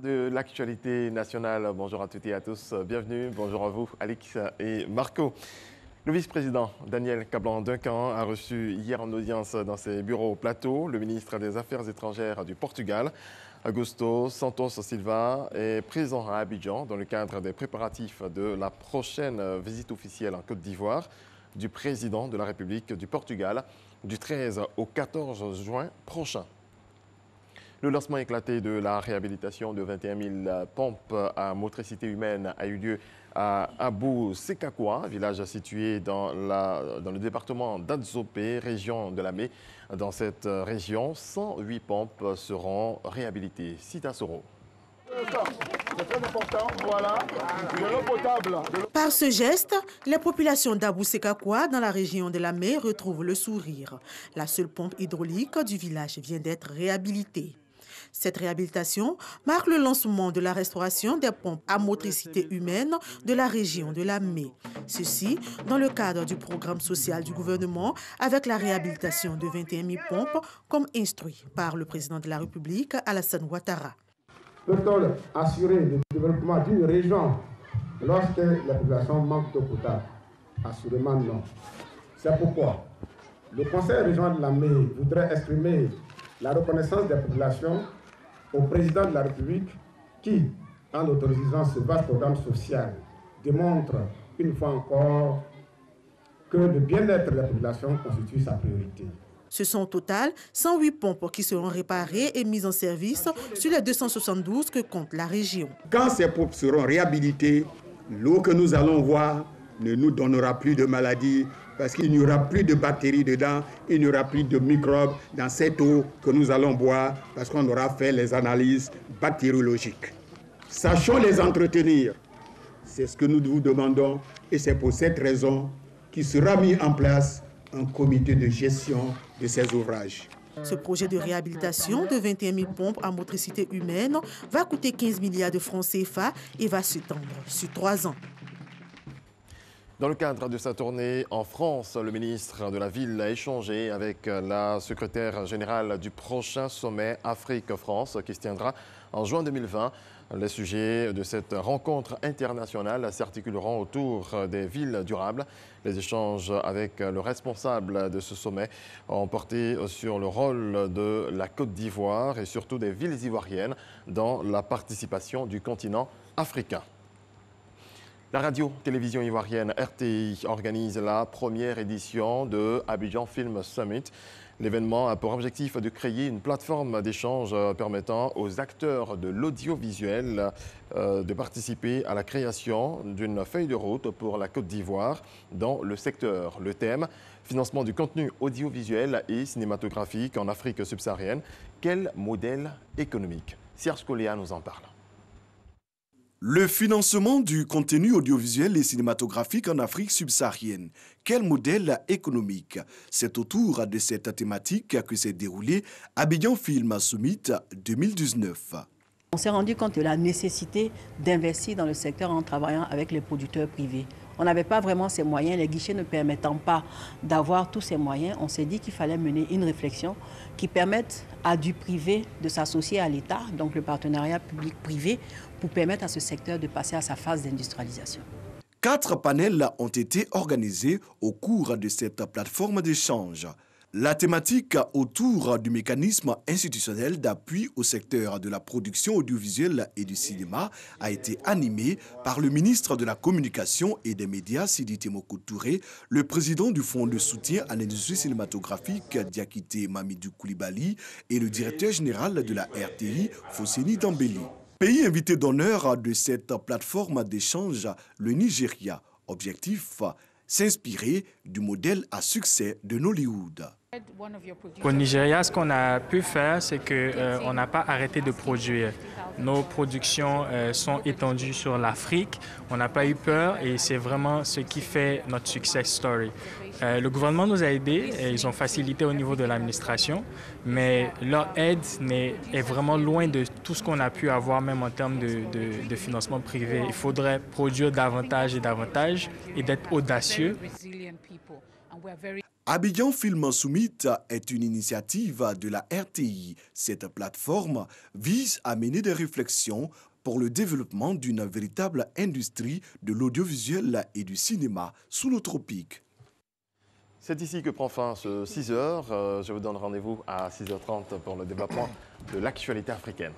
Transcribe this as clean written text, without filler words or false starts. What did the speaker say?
De l'actualité nationale, bonjour à toutes et à tous, bienvenue, bonjour à vous, Alix et Marco. Le vice-président Daniel Cablan-Duncan a reçu hier en audience dans ses bureaux au Plateau le ministre des Affaires étrangères du Portugal, Augusto Santos Silva, est présent à Abidjan dans le cadre des préparatifs de la prochaine visite officielle en Côte d'Ivoire du président de la République du Portugal du 13 au 14 juin prochain. Le lancement éclaté de la réhabilitation de 21 000 pompes à motricité humaine a eu lieu à Abou Sekakwa, village situé dans le département d'Adzopé, région de Lamé. Dans cette région, 108 pompes seront réhabilitées. Sita Soro. C'est très important, voilà, de l'eau potable. Par ce geste, les populations d'Abou Sekakwa dans la région de Lamé retrouvent le sourire. La seule pompe hydraulique du village vient d'être réhabilitée. Cette réhabilitation marque le lancement de la restauration des pompes à motricité humaine de la région de Lamé. Ceci dans le cadre du programme social du gouvernement avec la réhabilitation de 21 000 pompes comme instruit par le président de la République, Alassane Ouattara. Peut-on assurer le développement d'une région lorsque la population manque d'eau potable? Assurément non. C'est pourquoi le Conseil régional de Lamé voudrait exprimer la reconnaissance des populations au président de la République qui, en autorisant ce vaste programme social, démontre une fois encore que le bien-être de la population constitue sa priorité. Ce sont au total 108 pompes qui seront réparées et mises en service sur les 272 que compte la région. Quand ces pompes seront réhabilitées, l'eau que nous allons voir ne nous donnera plus de maladies parce qu'il n'y aura plus de bactéries dedans, il n'y aura plus de microbes dans cette eau que nous allons boire parce qu'on aura fait les analyses bactériologiques. Sachons les entretenir. C'est ce que nous vous demandons et c'est pour cette raison qu'il sera mis en place un comité de gestion de ces ouvrages. Ce projet de réhabilitation de 21 000 pompes à motricité humaine va coûter 15 milliards de francs CFA et va s'étendre sur 3 ans. Dans le cadre de sa tournée en France, le ministre de la Ville a échangé avec la secrétaire générale du prochain sommet Afrique-France qui se tiendra en juin 2020. Les sujets de cette rencontre internationale s'articuleront autour des villes durables. Les échanges avec le responsable de ce sommet ont porté sur le rôle de la Côte d'Ivoire et surtout des villes ivoiriennes dans la participation du continent africain. La radio-télévision ivoirienne RTI organise la première édition de Abidjan Film Summit. L'événement a pour objectif de créer une plateforme d'échange permettant aux acteurs de l'audiovisuel de participer à la création d'une feuille de route pour la Côte d'Ivoire dans le secteur. Le thème, financement du contenu audiovisuel et cinématographique en Afrique subsaharienne. Quel modèle économique? Serge Coléa nous en parle. Le financement du contenu audiovisuel et cinématographique en Afrique subsaharienne. Quel modèle économique? C'est autour de cette thématique que s'est déroulé Abidjan Film Summit 2019. On s'est rendu compte de la nécessité d'investir dans le secteur en travaillant avec les producteurs privés. On n'avait pas vraiment ces moyens, les guichets ne permettant pas d'avoir tous ces moyens. On s'est dit qu'il fallait mener une réflexion qui permette à du privé de s'associer à l'État, donc le partenariat public-privé, pour permettre à ce secteur de passer à sa phase d'industrialisation. 4 panels ont été organisés au cours de cette plateforme d'échange. La thématique autour du mécanisme institutionnel d'appui au secteur de la production audiovisuelle et du cinéma a été animée par le ministre de la Communication et des Médias, Sidi Temoko Touré, le président du Fonds de soutien à l'industrie cinématographique, Diakité Mamidou Koulibaly, et le directeur général de la RTI, Fosseni Dambeli. Pays invité d'honneur de cette plateforme d'échange, le Nigeria. Objectif, s'inspirer du modèle à succès de Nollywood. Au Nigeria, ce qu'on a pu faire, c'est qu'on n'a pas arrêté de produire. Nos productions sont étendues sur l'Afrique. On n'a pas eu peur et c'est vraiment ce qui fait notre success story. Le gouvernement nous a aidés et ils ont facilité au niveau de l'administration, mais leur aide est vraiment loin de tout ce qu'on a pu avoir, même en termes de financement privé. Il faudrait produire davantage et davantage et d'être audacieux. Abidjan Film Summit est une initiative de la RTI. Cette plateforme vise à mener des réflexions pour le développement d'une véritable industrie de l'audiovisuel et du cinéma sous nos tropiques. C'est ici que prend fin ce 6h. Je vous donne rendez-vous à 6h30 pour le développement de l'actualité africaine.